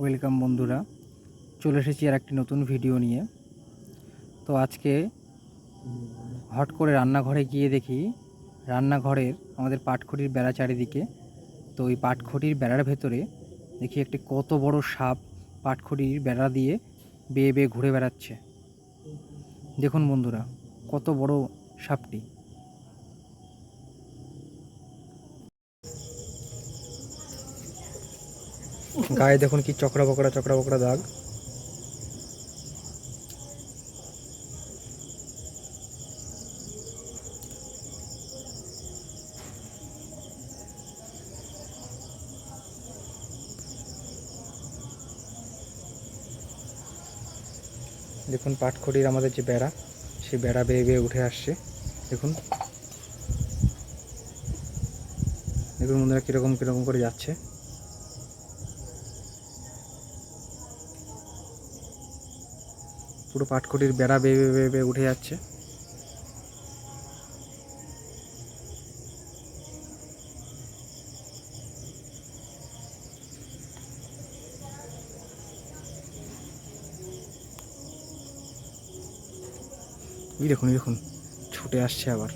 Welcome বন্ধুরা, চলে এসেছি আর একটি নতুন ভিডিও নিয়ে। তো আজকে হট করে রান্নাঘরে গিয়ে দেখি রান্নাঘরের আমাদের পাটখড়ির বেড়া চারিদিকে। তো ওই পাটখড়ির বেড়ার ভেতরে দেখি একটি কত বড় সাপ পাটখড়ির বেড়া দিয়ে বেয়ে বেয়ে ঘুরে বেড়াচ্ছে। দেখুন বন্ধুরা, কত বড় সাপটি। গায়ে দেখুন কি চকরা বকরা দাগ। দেখুন পাটখড়ির আমাদের যে বেড়া, সেই বেড়া বেয়ে বেয়ে উঠে আসছে। দেখুন দেখুন বন্ধুরা, কীরকম করে যাচ্ছে। পুরো পাটখড়ির বেড়া বেয়ে বেয়ে বেয়ে উঠে যাচ্ছে। এই দেখুন ছুটে আসছে আবার।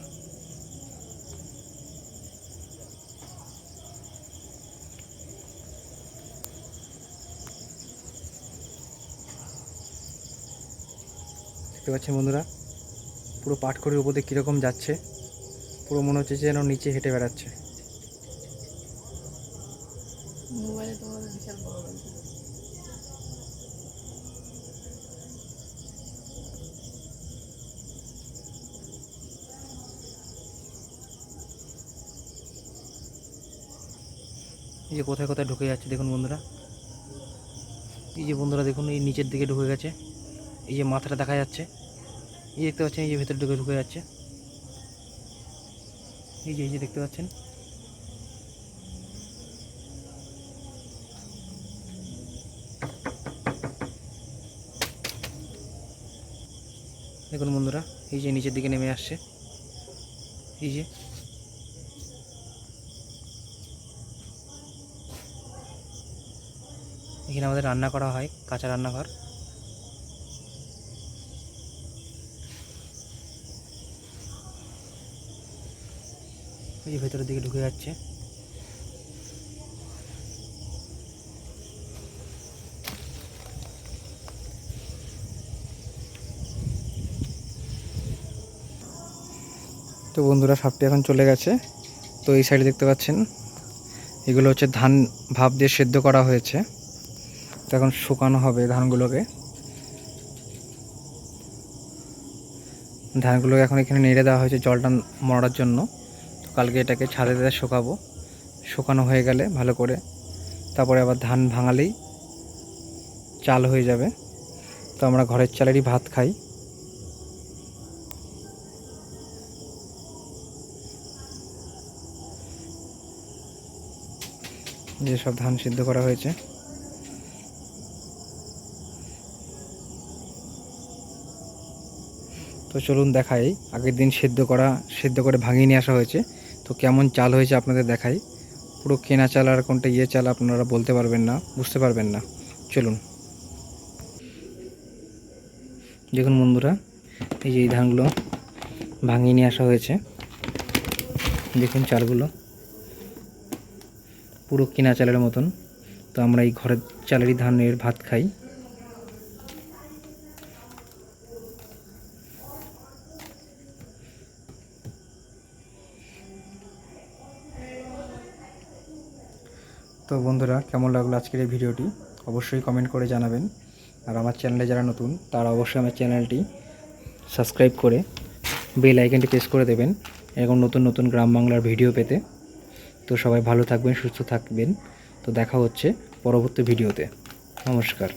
দেখতে পাচ্ছেন বন্ধুরা, পুরো পাটখড়ির উপর দিয়ে কীরকম যাচ্ছে। পুরো মনে হচ্ছে যেন নিচে হেঁটে বেড়াচ্ছে। এই যে কোথায় ঢুকে যাচ্ছে দেখুন বন্ধুরা। এই যে বন্ধুরা দেখুন, এই নিচের দিকে ঢুকে গেছে। এই যে মাথাটা দেখা যাচ্ছে। এই দেখতে পাচ্ছেন, এই যে ভেতর ঢুকে যাচ্ছে। এই যে দেখতে পাচ্ছেন। দেখুন বন্ধুরা, এই যে নিচের দিকে নেমে আসছে। এই যে এখানে আমাদের রান্না করা হয়, কাঁচা রান্নাঘর। এই যে ভেতরের দিকে ঢুকে যাচ্ছে। তো বন্ধুরা, সাপটি এখন চলে গেছে। তো এই সাইডে দেখতে পাচ্ছেন, এগুলো হচ্ছে ধান ভাপ দিয়ে সেদ্ধ করা হয়েছে। তো এখন শুকানো হবে ধানগুলোকে এখন এখানে নেড়ে দেওয়া হয়েছে জলটা মরার জন্য। তো কালকে এটাকে ছাদে শুকাবো। শুকানো হয়ে গেলে ভালো করে, তারপরে আবার ধান ভাঙালেই চাল হয়ে যাবে। তো আমরা ঘরের চালেরই ভাত খাই। যেসব ধান সিদ্ধ করা হয়েছে। তো চলুন দেখাই। আগের দিন সেদ্ধ করে ভাঙিয়ে নিয়ে আসা হয়েছে। তো কেমন চাল হয়েছে আপনাদের দেখাই। পুরো কেনা চাল আর কোনটা চাল আপনারা বলতে পারবেন না, বুঝতে পারবেন না। চলুন দেখুন বন্ধুরা, এই যে এই ধানগুলো ভাঙিয়ে নিয়ে আসা হয়েছে। দেখুন চালগুলো পুরো কেনা চালের মতন। তো আমরা এই ঘরের চালেরই ধানের ভাত খাই। তো বন্ধুরা, কেমন লাগলো আজকের এই ভিডিওটি অবশ্যই কমেন্ট করে জানাবেন। আর আমার চ্যানেলে যারা নতুন, তারা অবশ্যই আমার চ্যানেলটি সাবস্ক্রাইব করে বেল আইকনটি প্রেস করে দেবেন এরকম নতুন গ্রাম বাংলার ভিডিও পেতে। তো সবাই ভালো থাকবেন, সুস্থ থাকবেন। তো দেখা হচ্ছে পরবর্তী ভিডিওতে। নমস্কার।